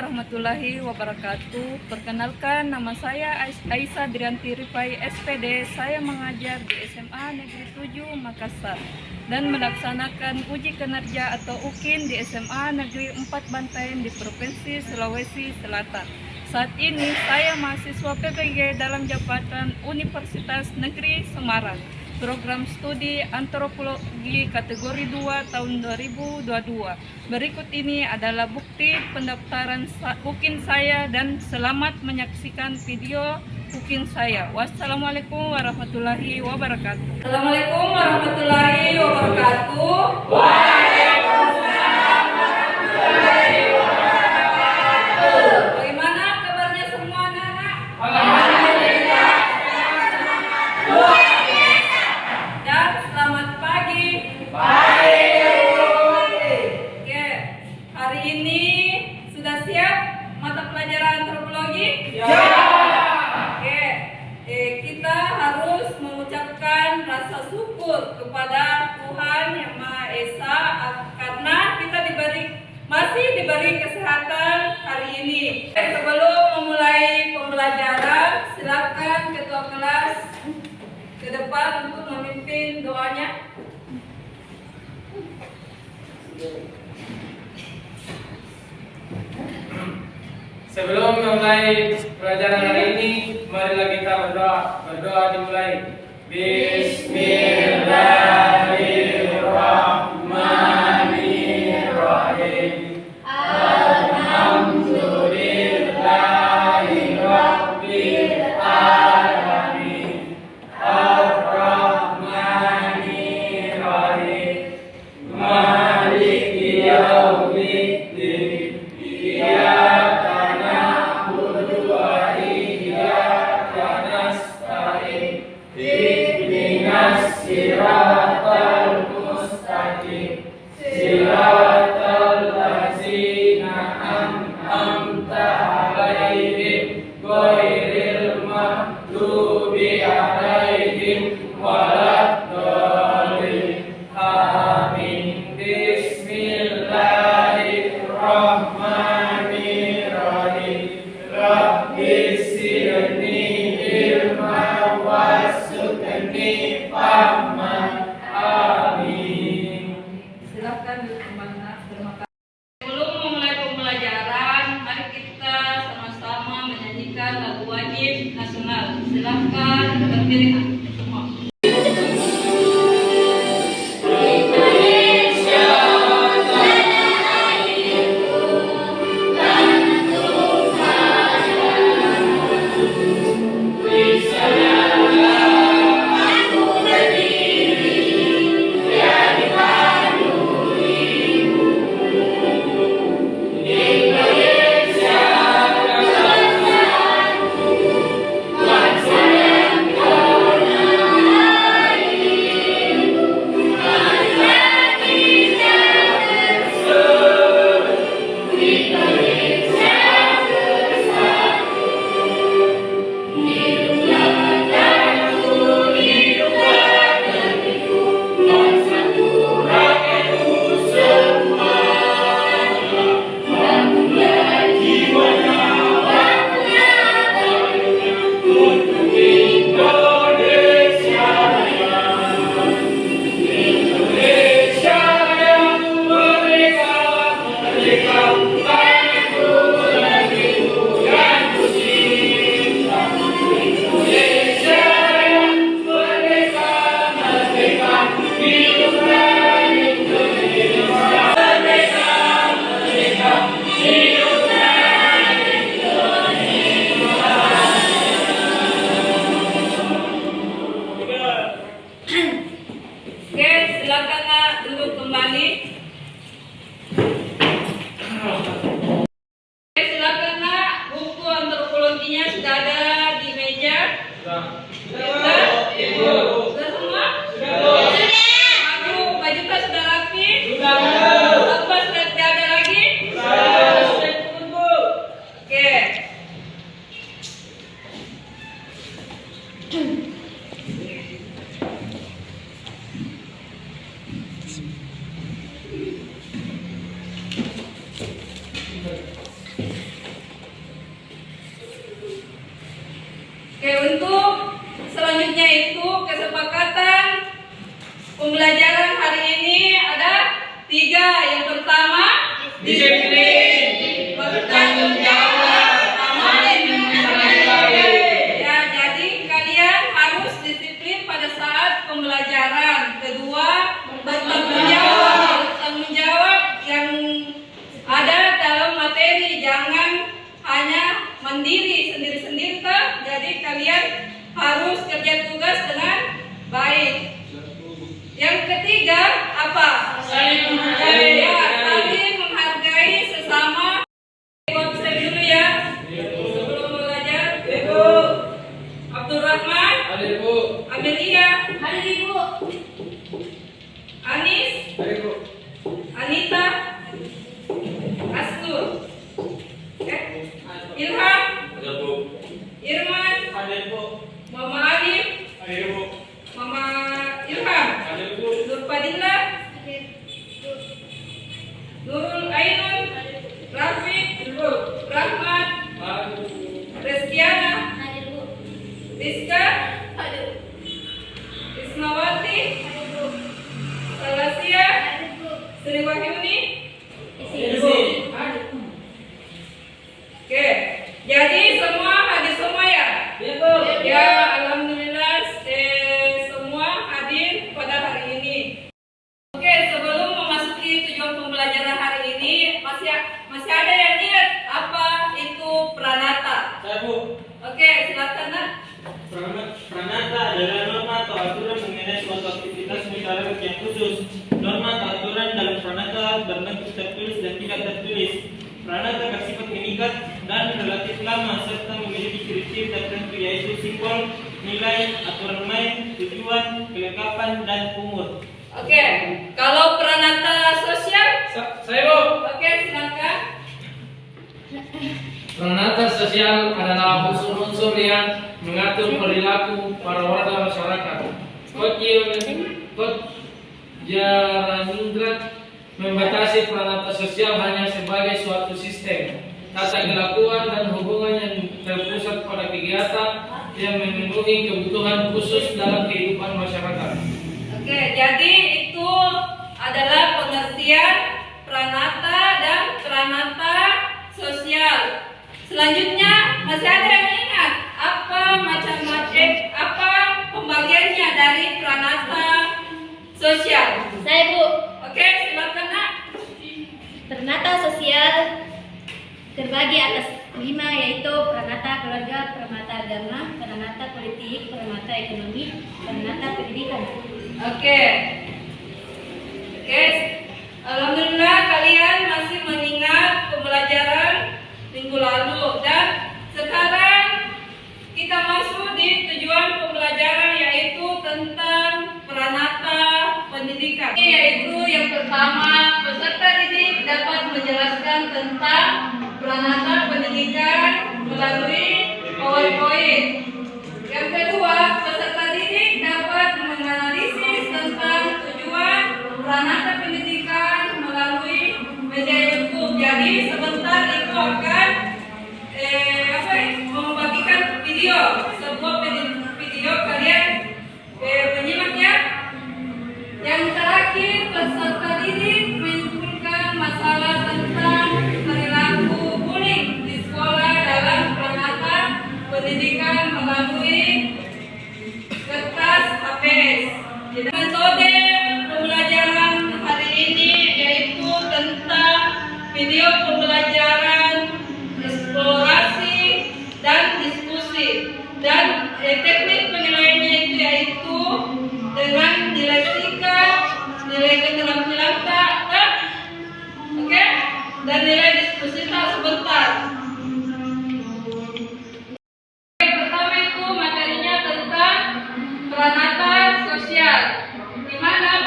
warahmatullahi wabarakatuh. Perkenalkan, nama saya Aisyah Drianti Rifai, SPD. Saya mengajar di SMA Negeri 7 Makassar dan melaksanakan uji kinerja atau UKIN di SMA Negeri 4 Bantaeng di Provinsi Sulawesi Selatan. Saat ini saya mahasiswa PPG dalam jabatan Universitas Negeri Semarang, program studi antropologi kategori 2 tahun 2022. Berikut ini adalah bukti pendaftaran UKIN saya dan selamat menyaksikan video UKIN saya. Wassalamualaikum warahmatullahi wabarakatuh. Assalamualaikum warahmatullahi wabarakatuh. Waalaikumsalam warahmatullahi wabarakatuh. Bagaimana kabarnya semua anak-anak? Alhamdulillah. Dan selamat pagi. Oke, hari ini sudah siap mata pelajaran antropologi? Ya. Oke, kita harus mengucapkan rasa syukur kepada Tuhan Yang Maha Esa karena kita masih diberi kesehatan hari ini. Sebelum memulai pembelajaran, silakan ketua kelas ke depan untuk memimpin doanya. Sebelum memulai pelajaran hari ini, marilah kita berdoa. Berdoa dimulai. Bismillahirrahmanirrahim. Alhamdulillahirabbil alamin. Ar-Rahmanir Rahim. Maliki yaumiddin. Iyyaka na'budu wa iyyaka nasta'in. Ihdinas siratal mustaqim. Siratal ladzina an'amta 'alaihim ghairil maghdubi 'alaihim waladdallin. Amin. Bismillahirrahmanirrahim. Rabbisirni ilman warzuqni fahman. Amin. Silakan duduk kembali. Terima kasih. Sebelum memulai pembelajaran, mari kita sama-sama menyanyikan lagu wajib nasional. Silakan berdiri semua. Oke, silakan duduk kembali. Oke, silakan buku antropologinya sudah ada di meja. Sudah semua? Baju tas sudah rapi? Satpas sudah tidak ada lagi? Oke. selanjutnya itu kesepakatan pembelajaran hari ini ada 3. Yang pertama, disiplin, bertanggung jawab, aman, ya, jadi kalian harus disiplin pada saat pembelajaran. Kedua, bertanggung jawab yang ada dalam materi, jangan hanya mandiri sendiri-sendiri toh. Jadi kalian harus kerja tugas dengan baik. Yang ketiga apa? Saling menghargai. Ya, saling menghargai sesama. Buat saya dulu ya. Sebelum belajar, Ibu Abdurrahman, Ibu. Amelia, Ibu. Anis, Ibu. Anita, Astur, Ilham, Irman, Mama Alif, Mama Ilham, Nurpadilla, Nurul Ainun, Rafiq, Rahmat, Reskiana, Rizka, Ismawati, Salasia, Sri Wahyuni. Oke, jadi semua hadir semua ya? Ya, alhamdulillah semua hadir pada hari ini. Oke, sebelum memasuki tujuan pembelajaran hari ini, masih ada yang ingat apa itu pranata? Oke, silakan Nak. Pranata adalah norma atau aturan mengenai suatu aktivitas masyarakat yang khusus. Norma atau aturan dalam pranata berbentuk tertulis dan tidak tertulis. Pranata bersifat mengikat dan relatif lama serta memiliki ciri-ciri tertentu yaitu simbol, nilai, aturan main, tujuan, kelengkapan, dan umur. Oke, kalau pranata sosial? Saya Bu. Oke, silakan. Pranata sosial adalah unsur-unsur yang mengatur perilaku para warga masyarakat. Kot Jaraningrat membatasi pranata sosial hanya sebagai suatu sistem tata kelakuan dan hubungan yang terpusat pada kegiatan yang memenuhi kebutuhan khusus dalam kehidupan masyarakat. Oke, jadi itu adalah pengertian pranata dan pranata sosial. Selanjutnya masih ada yang ingat apa apa pembagiannya dari pranata sosial? Saya Bu. Oke, silakan Nak. Pranata sosial terbagi atas 5 yaitu pranata keluarga, pranata agama, pranata politik, pranata ekonomi, pranata pendidikan. Oke, alhamdulillah kalian masih mengingat pembelajaran minggu lalu dan sekarang kita masuk di tujuan pembelajaran yaitu tentang pranata pendidikan. Yaitu yang pertama, peserta didik dapat menjelaskan tentang pranata pendidikan melalui PowerPoint. Yang kedua, peserta didik dapat menganalisis tentang tujuan pranata pendidikan melalui media YouTube. Jadi sebentar itu akan membagikan video, sebuah video kalian menyimak ya. Yang terakhir, peserta didik menyimpulkan masalah tentang perilaku bullying di sekolah dalam pranata pendidikan melalui kertas HPS. Metode pembelajaran hari ini yaitu tentang video pembelajaran eksplorasi dan diskusi, dan teknik penilaiannya itu yaitu dengan nilai sikap, nilai keterampilan tak, oke, dan nilai diskusi tak sebentar. Yang pertama itu materinya tentang pranata sosial, di mana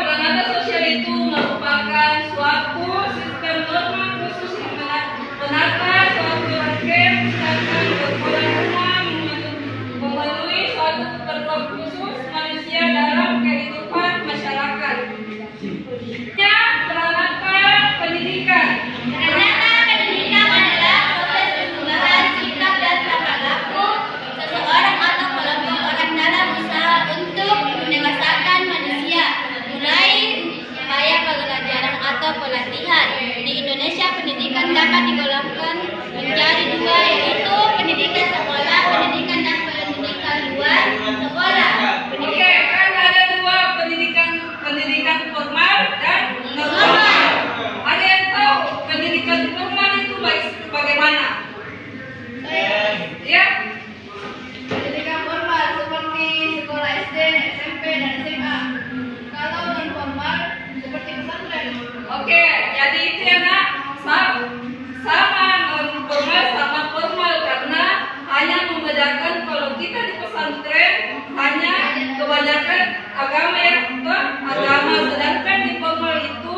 agama agama, sedangkan di formal itu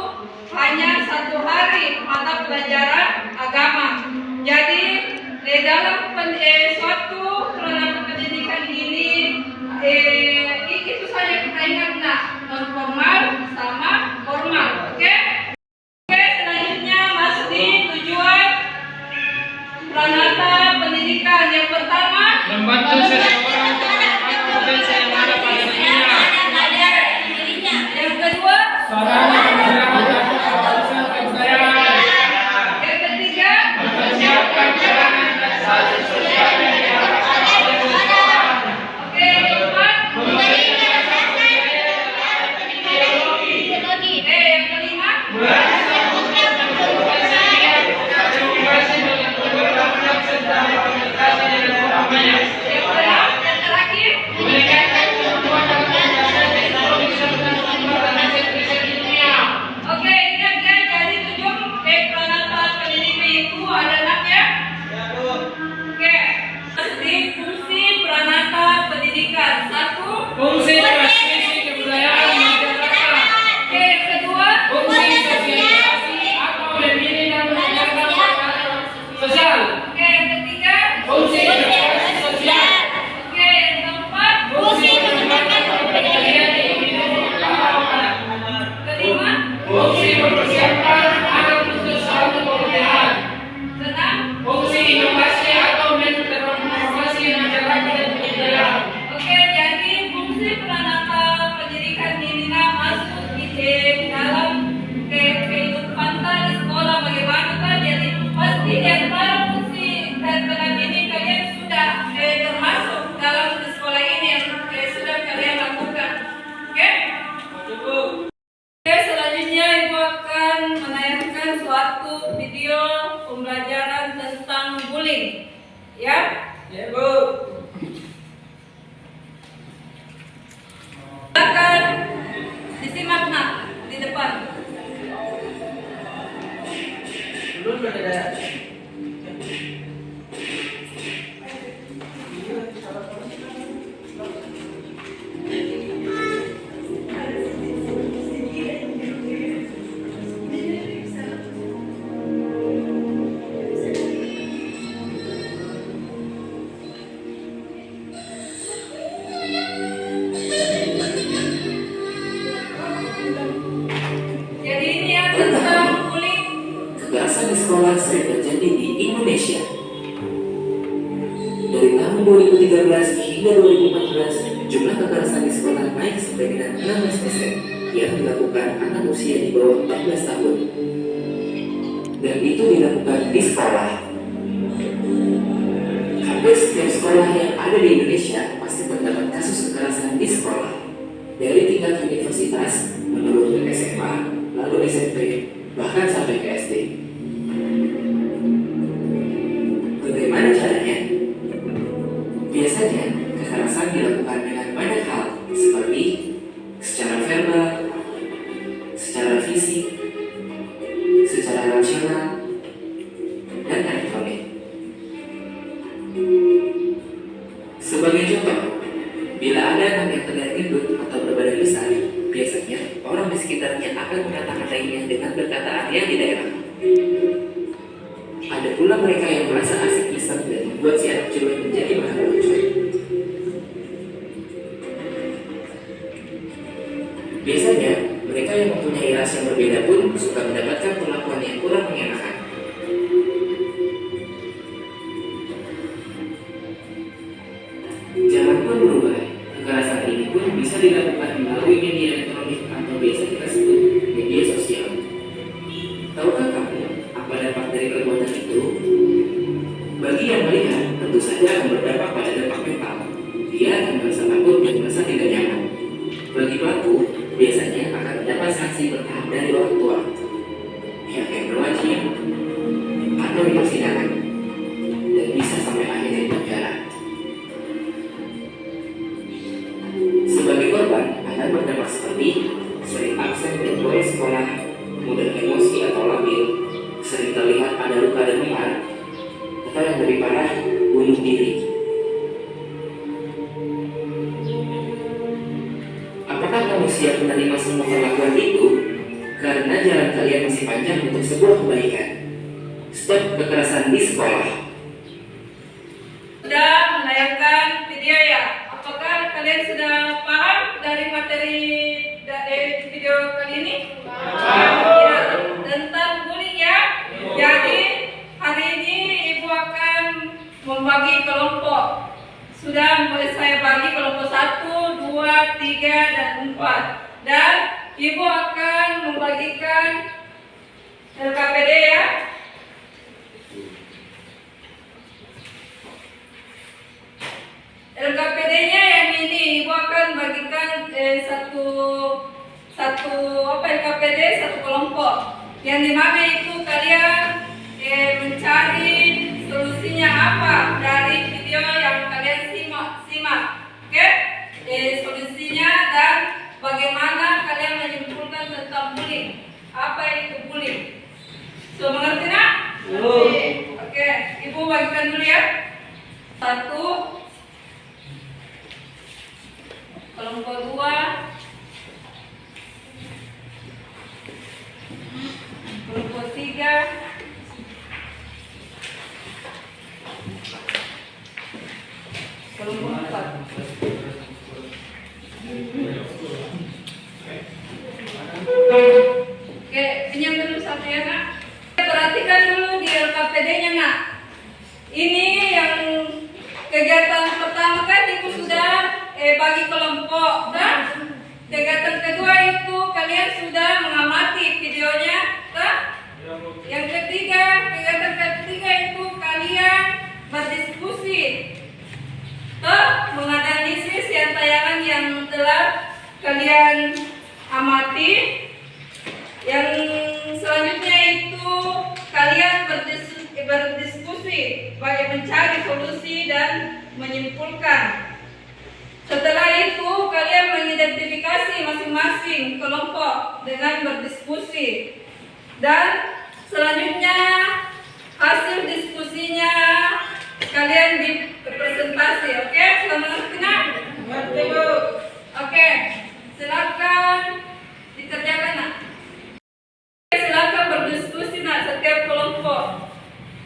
hanya 1 hari mata pelajaran agama. Jadi di dalam suatu peranata pendidikan ini itu saja kita ingat, nah, non formal sama formal. Oke? Oke, selanjutnya masuk di tujuan peranata pendidikan. Yang pertama, Membantu seseorang untuk mengembangkan potensi yang ada pada dirinya. yang kedua, Sarana pemberdayaan dan pengawasan kebudayaan. yang ketiga, Mempersiapkan jalanan dan status sosial yang diharapkan oleh seseorang. oke, yang keempat, Memberikan rasa percaya terhadap ideologi. yang kelima, Merangsang komunikasi dengan berbagai serta komunikasi dengan orang banyak. yang keenam, yang terakhir. Meningkatkan kemampuan dalam penjelasan teknologi serta pengembangan riset ilmiah. Oke, ingat ya, jadi tujuan peranata pendidikan itu ada 6 ya. Oke, di fungsi peranata pendidikan. 1, Fungsi transmisi kebudayaan masyarakat. oke, yang kedua, Fungsi sosialisasi atau memilih dan mengajarkan pengetahuan sosial. oke, yang ketiga, Fungsi edukasi sosial. oke, yang keempat, Fungsi pengembangan kepribadian individu atau anak. kelima, Fungsi mempersiapkan anak untuk suatu pemilihan. keenam. Fungsi inovasi atau mentransformasi masyarakat dan kebudayaan. Oke, jadi fungsi peranata pendidikan ini masuk di dalam kehidupan di sekolah. Bagaimana kan? Jadi pasti di antara fungsi dan peran ini kalian sudah termasuk dalam di sekolah ini yang sudah kalian lakukan. Oke? Oke, selanjutnya Ibu akan menayangkan suatu video pembelajaran tentang bullying. Ya? Ya, Bu. Silakan disimak, nak, di depan. Jadi ini ya tentang bullying. Kekerasan di sekolah sering terjadi di Indonesia. Dari tahun 2013 hingga 2014, jumlah kekerasan di sekolah naik sampai dengan 16% yang dilakukan anak usia di bawah 14 tahun. Dan itu dilakukan di sekolah. Hampir setiap sekolah yang ada di Indonesia pasti terdapat kasus kekerasan di sekolah. Dari tingkat universitas, menurut ke SMA, lalu SMP, bahkan sampai ke SD. Bagaimana caranya? Biasanya, kekerasan dilakukan dengan banyak hal, seperti secara verbal, secara fisik, secara rasional, dan elektronik. Sebagai contoh, bila ada anak yang terlihat gendut atau berbadan besar, biasanya orang di sekitarnya akan mengata-katainya dengan perkataan yang tidak enak. Ada pula mereka yang merasa asik iseng dan membuat si anak cewek menjadi bahan lucu. Biasanya, mereka yang mempunyai ras yang berbeda pun suka mendapatkan perlakuan yang kurang mengenakan. Zaman pun berubah. Kekerasan ini pun bisa dilakukan melalui media elektronik atau biasa kita sebut media sosial. Tahukah kamu apa dampak dari perbuatan itu? Bagi yang melihat, tentu saja akan berdampak pada dampak mental. Dia akan merasa takut dan merasa tidak nyaman. Bagi pelaku, biasanya akan mendapat sanksi bertahap dari orang tua, pihak yang berwajib, atau di persidangan, dan bisa sampai akhirnya di penjara. Sebagai korban, akan berdampak seperti sering absen dan bolos sekolah, mudah emosi atau labil, sering terlihat ada luka dan memar, atau yang lebih parah, bunuh diri. Apakah siap menerima semua perlakuan itu karena jalan kalian masih panjang untuk sebuah kebaikan. Stop kekerasan di sekolah. Sudah menayangkan video ya? Apakah kalian sudah paham dari materi video kali ini? Ya, tentang bullying ya. Jadi hari ini Ibu akan membagi kelompok. Sudah mulai saya bagi kelompok 1, 2, 3, dan 4. Dan Ibu akan membagikan LKPD ya. LKPD-nya yang ini Ibu akan bagikan satu LKPD satu kelompok. Yang dimana itu kalian mencari solusinya apa dari video yang kalian simak. Oke? Solusinya dan bagaimana kalian menyimpulkan tentang bullying. Apa itu bullying? So, mengerti nak? Oke, Ibu bagikan dulu ya. 1, kelompok 2, kelompok 3, kelompok 4. Oke, pinjam dulu satu ya nak. Perhatikan dulu di LKPD-nya nak. Ini yang kegiatan pertama kan Ibu sudah bagi kelompok, dan kegiatan kedua itu kalian sudah mengamati videonya, kan? Yang ketiga, kegiatan ketiga itu kalian berdiskusi, menganalisis yang tayangan yang telah kalian amati. Yang selanjutnya itu kalian berdiskusi bagi mencari solusi dan menyimpulkan. Setelah itu kalian mengidentifikasi masing-masing kelompok dengan berdiskusi, dan selanjutnya hasil diskusinya kalian dipresentasi. Oke, selamat mengerti nak? Oke, silakan dikerjakan nak. Silakan berdiskusi nak setiap kelompok.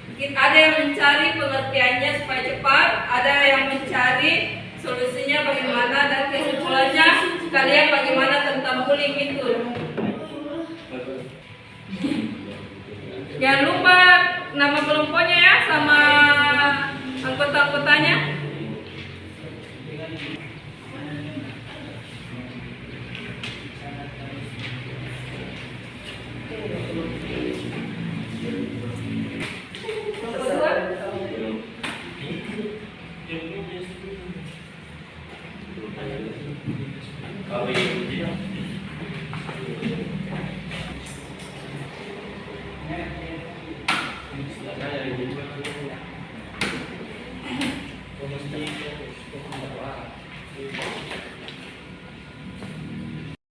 Mungkin ada yang mencari pengertiannya supaya cepat, ada yang mencari solusinya bagaimana, dan kesimpulannya kalian bagaimana tentang bullying itu. Jangan lupa nama kelompoknya ya, sama anggota-anggotanya.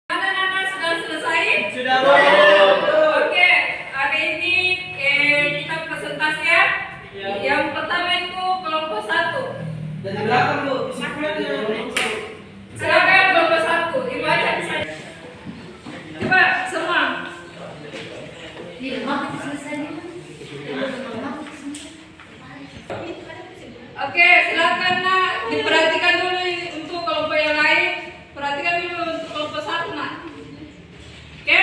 Mana sudah selesai? Sudah, Bu. Oke, hari ini kita presentasi ya. Yang pertama itu kelompok 1. Dari belakang, Bu. Silakan kelompok 1, dibaca di sana. Coba semua. Di rumah selesai. Oke, silakan nak diperhatikan dulu untuk kelompok yang lain. Perhatikan dulu untuk kelompok 1 nak. Oke?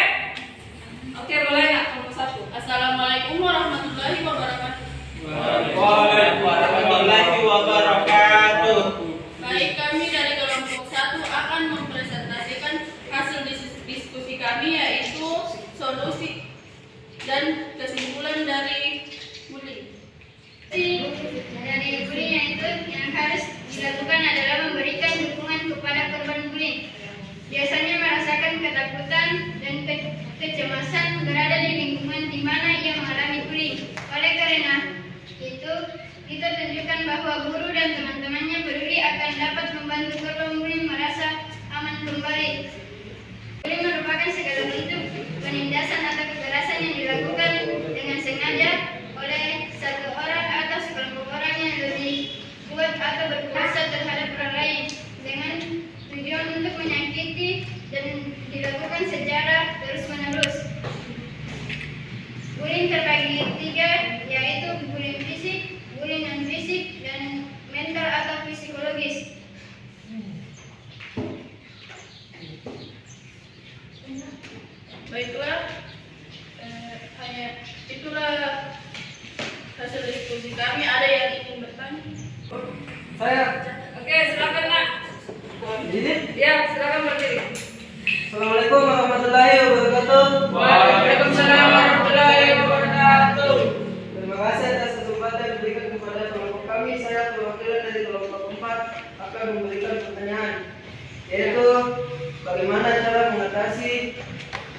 Oke, mulai nak kelompok 1. Assalamualaikum warahmatullahi wabarakatuh. Waalaikumsalam warahmatullahi wabarakatuh. Baik, kami dari kelompok 1 akan mempresentasikan hasil diskusi kami, yaitu solusi dan kesimpulan dari bullying. Dari bullying yaitu yang harus dilakukan adalah memberikan dukungan kepada korban bullying. Biasanya merasakan ketakutan dan kecemasan berada di lingkungan di mana ia mengalami bullying. Oleh karena itu, kita tunjukkan bahwa guru dan teman-temannya peduli akan dapat membantu korban bullying merasa aman kembali. Bullying merupakan segala bentuk penindasan atau kekerasan yang dilakukan dengan sengaja oleh satu orang atau sekelompok orang yang lebih kuat atau berkuasa terhadap orang lain dengan tujuan untuk menyakiti dan dilakukan secara terus-menerus. Bullying terbagi tiga, yaitu bullying fisik, bullying non-fisik, dan mental atau psikologis. Baiklah, hanya itulah hasil diskusi kami. Ada yang ingin bertanya? Saya. Oke, silakan nak. Jadi, Ya, silakan berdiri. Assalamualaikum warahmatullahi wabarakatuh. Waalaikumsalam warahmatullahi wabarakatuh. Terima kasih atas kesempatan yang diberikan kepada kelompok kami. Saya perwakilan dari kelompok 4 akan memberikan pertanyaan, yaitu bagaimana cara mengatasi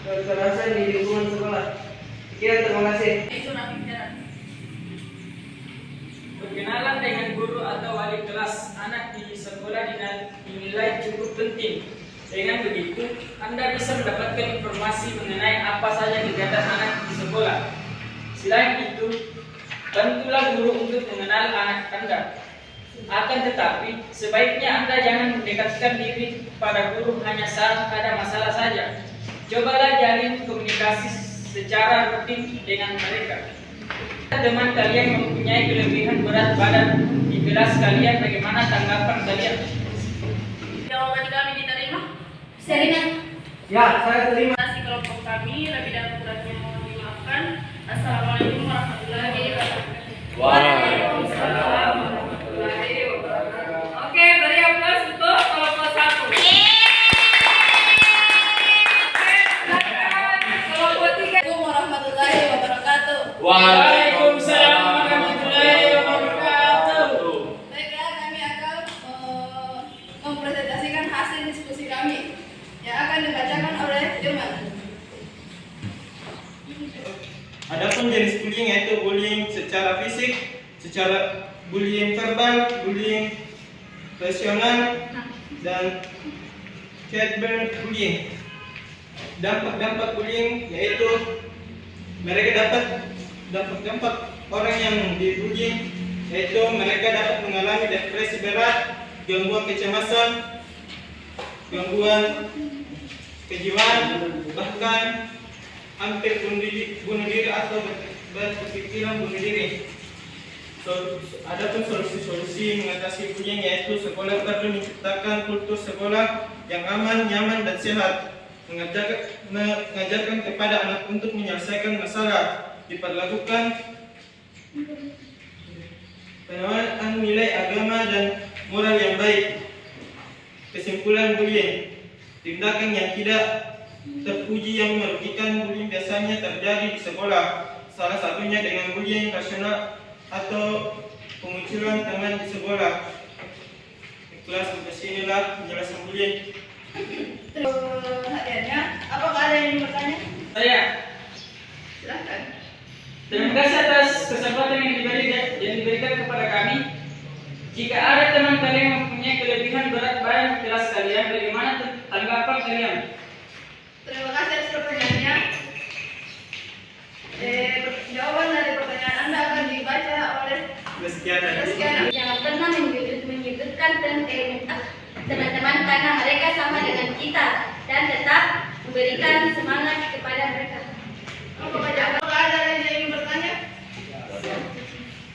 kekerasan di lingkungan sekolah. Sekian, terima kasih. Itu nanti bicara. Berkenalan dengan guru atau wali kelas anak di sekolah dinilai cukup penting. Dengan begitu, Anda bisa mendapatkan informasi mengenai apa saja kegiatan anak di sekolah. Selain itu, bantulah guru untuk mengenal anak Anda. Akan tetapi, sebaiknya Anda jangan mendekatkan diri pada guru hanya saat ada masalah saja. Cobalah jalin komunikasi secara rutin dengan mereka. Teman kalian mempunyai kelebihan berat badan di kelas kalian, bagaimana tanggapan kalian? Jawaban kami diterima. Serina. Ya, saya terima. Terima kasih kelompok kami. Lebih dan kurangnya mohon dimaafkan. Assalamualaikum warahmatullahi wabarakatuh. Waalaikumsalam warahmatullahi wabarakatuh. Oke, beri aplaus untuk kelompok 1. Oke, silakan kelompok 3. Assalamualaikum warahmatullahi wabarakatuh. Waalaikumsalam warahmatullahi wabarakatuh. Baiklah, kami akan mempresentasikan hasil diskusi kami yang akan dibacakan oleh Firman. Adapun jenis bullying yaitu bullying secara fisik, secara bullying verbal, bullying rasional, dan cyberbullying. Dampak bullying yaitu mereka dapat dampak orang yang dibullying, yaitu mereka dapat mengalami depresi berat, gangguan kecemasan, gangguan kejiwaan, bahkan hampir bunuh diri atau berpikiran bunuh diri. Adapun solusi-solusi mengatasi bullying yaitu sekolah perlu menciptakan kultur sekolah yang aman, nyaman, dan sehat. Mengajarkan kepada anak untuk menyelesaikan masalah, diperlakukan penerapan nilai agama dan moral yang baik. Kesimpulan bullying, tindakan yang tidak terpuji yang merugikan. Bullying biasanya terjadi di sekolah, salah satunya dengan bullying rasional atau pemunculan teman di sekolah. Kelas sampai sinilah penjelasan bullying. Hadiahnya, apakah ada yang ingin bertanya? Saya. Silahkan. Terima kasih atas kesempatan yang diberikan kepada kami. Jika ada teman kalian yang mempunyai kelebihan berat badan di kelas kalian, bagaimana tanggapan kalian? Terima kasih atas pertanyaannya. Jawaban dari pertanyaan Anda akan dibaca oleh Sekian. Jangan pernah menyudutkan teman-teman karena mereka sama dengan kita dan tetap memberikan semangat kepada mereka. Apakah ada yang ingin bertanya?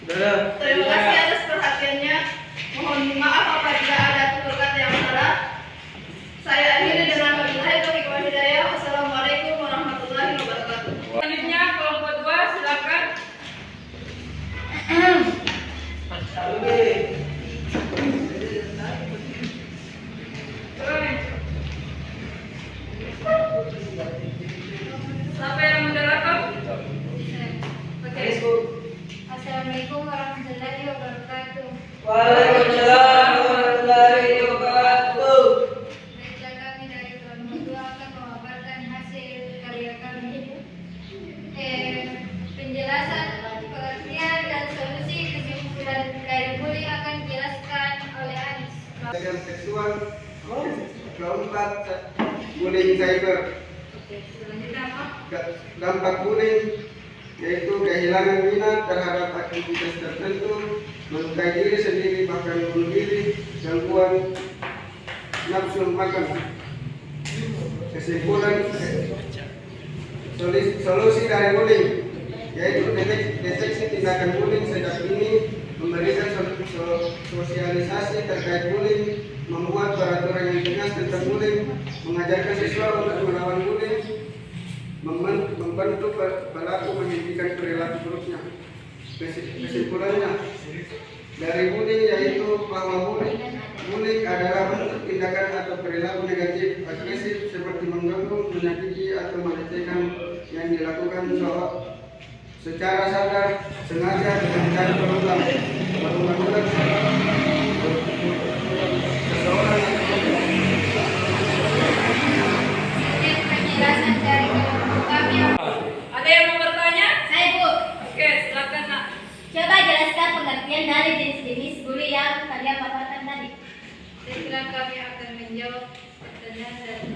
Terima kasih atas perhatiannya. Mohon maaf apabila ada tutur kata yang salah. Saya akhiri dengan wabillahi taufiq wal hidayah. Wassalamualaikum warahmatullahi wabarakatuh. Selanjutnya kelompok 2, silakan. Siapa yang moderator? Oke. Assalamualaikum warahmatullahi wabarakatuh. Waalaikumsalam warahmatullahi wabarakatuh. Baiklah, kami dari kelompok 2 akan memaparkan hasil karya kami. Penjelasan, pengertian, dan solusi kesimpulan dari bullying akan dijelaskan oleh Anis. Pelecehan seksual, keempat bullying cyber. Selanjutnya apa? Dampak bullying yaitu kehilangan minat terhadap aktivitas tertentu, melukai diri sendiri bahkan bunuh diri, gangguan nafsu makan. Kesimpulan solusi dari bullying yaitu deteksi tindakan bullying sejak dini, memberikan sosialisasi terkait bullying, membuat peraturan yang tegas tentang bullying, mengajarkan siswa untuk melawan bullying, membantu pelaku menghentikan perilaku buruknya. Kesimpulannya dari bullying yaitu bahwa bullying adalah bentuk tindakan atau perilaku negatif agresif seperti mengganggu, menyakiti atau melecehkan yang dilakukan secara sadar, sengaja dengan cara berulang seseorang Penjelasan dari kelompok kami. Ada yang mau bertanya? Saya Bu, Oke, silakan nak. coba jelaskan pengertian dari jenis-jenis bully yang kalian paparkan tadi. Segera kami akan menjawab pertanyaan dari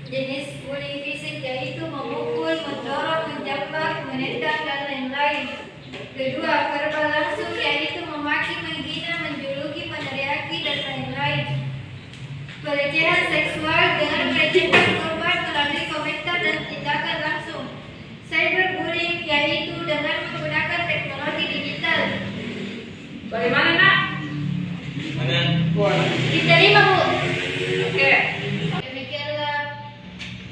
jenis bullying fisik yaitu memukul, mendorong, menjambak, menendang, dan lain-lain. Kedua, verbal langsung yaitu memaki, menghina, menjuluki, meneriaki, dan lain-lain. Pelecehan seksual dengan melecehkan korban melalui komentar dan tindakan langsung. Cyberbullying yaitu dengan menggunakan teknologi digital. Bagaimana nak? Diterima Bu. Oke. Demikianlah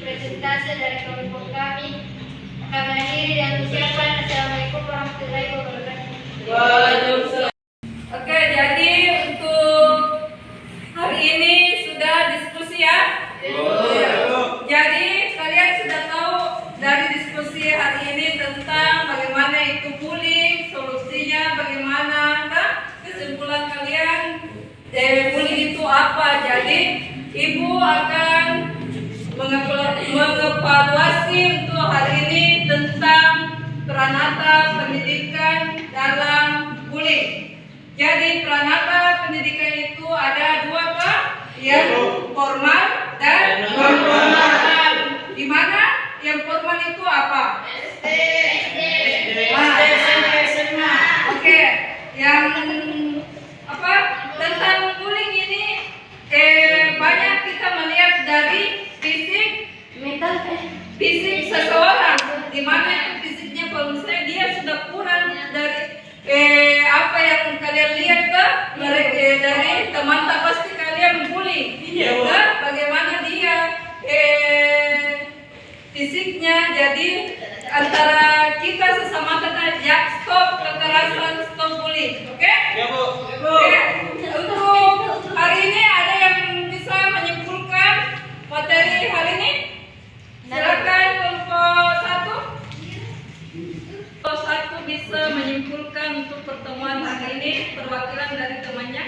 presentasi dari kelompok kami. Kami akhiri dan ucapkan Assalamualaikum warahmatullahi wabarakatuh. Waalaikumsalam. Oke, jadi untuk hari ini sudah diskusi ya. Jadi kalian sudah tahu dari diskusi hari ini tentang bagaimana itu bullying, solusinya bagaimana, nah, kesimpulan kalian bullying itu apa. Jadi ibu akan mengevaluasi untuk hari ini tentang peranata pendidikan dalam bullying. Jadi peranata pendidikan itu ada dua Pak, yang formal dan non formal. Di mana yang formal itu apa? SMA. Oke, yang apa tentang bullying ini banyak kita melihat dari fisik seseorang, di mana itu fisiknya kalau misalnya dia sudah kurang dari apa yang kalian lihat dari teman pasti kalian bully, bagaimana dia fisiknya. Jadi antara kita sesama tetap ya stop kekerasan, stop bullying, oke? Ya Bu. Oke. Untuk hari ini ada yang bisa menyimpulkan materi hari ini? Silakan kelompok satu. Kelompok satu bisa menyimpulkan untuk pertemuan hari ini perwakilan dari temannya.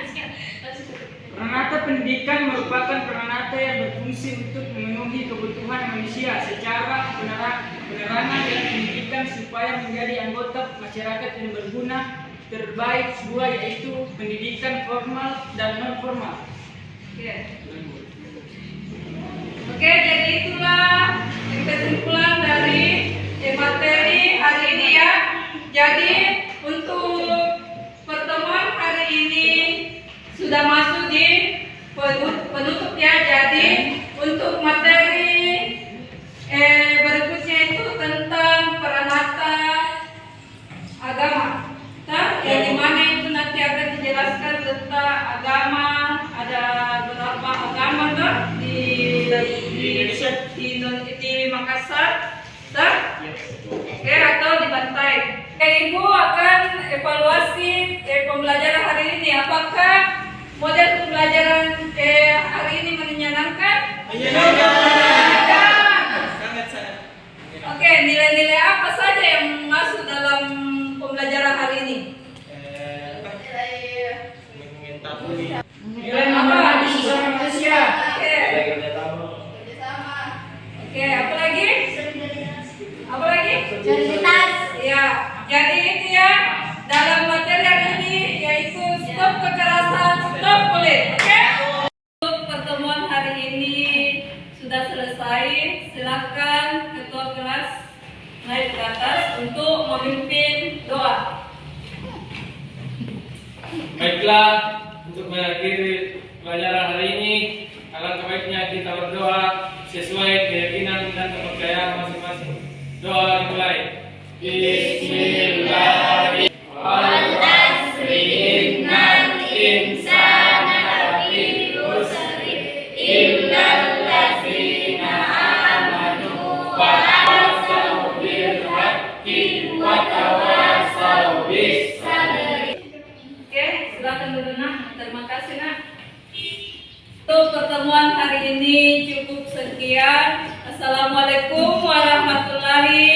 Peranata pendidikan merupakan peranata yang berfungsi untuk memenuhi kebutuhan manusia secara penerangan dan pendidikan supaya menjadi anggota masyarakat yang berguna terbaik dua, yaitu pendidikan formal dan non formal. Oke, jadi itulah kesimpulan dari materi hari ini ya. Jadi untuk pertemuan hari ini sudah masuk di penutup ya. Jadi untuk materi berikutnya itu tentang peranata agama. Nah, yang dimana itu nanti akan dijelaskan tentang agama. Ada berapa agama tuh di Makassar, oke, atau di Bantai. Ibu akan evaluasi pembelajaran hari ini. Apakah model pembelajaran hari ini menyenangkan? Sangat-sangat. Oke, nilai-nilai apa saja yang masuk dalam pembelajaran hari ini? Nilai apa? Sosial manusia. Oke, apa lagi? Apa lagi? Soliditas. Ya, jadi itu ya dalam materi hari ini yaitu stop kekerasan, stop bullying. Oke? Untuk pertemuan hari ini sudah selesai. Silakan ketua kelas naik ke atas untuk memimpin doa. Baiklah, untuk mengakhiri pelajaran hari ini, alangkah baiknya kita berdoa sesuai keyakinan dan kepercayaan masing-masing. Doa dimulai. Bismillahirrahmanirrahim. Oke, silakan dulu nak. Terima kasih nak. Untuk pertemuan hari ini cukup sekian. Assalamualaikum warahmatullahi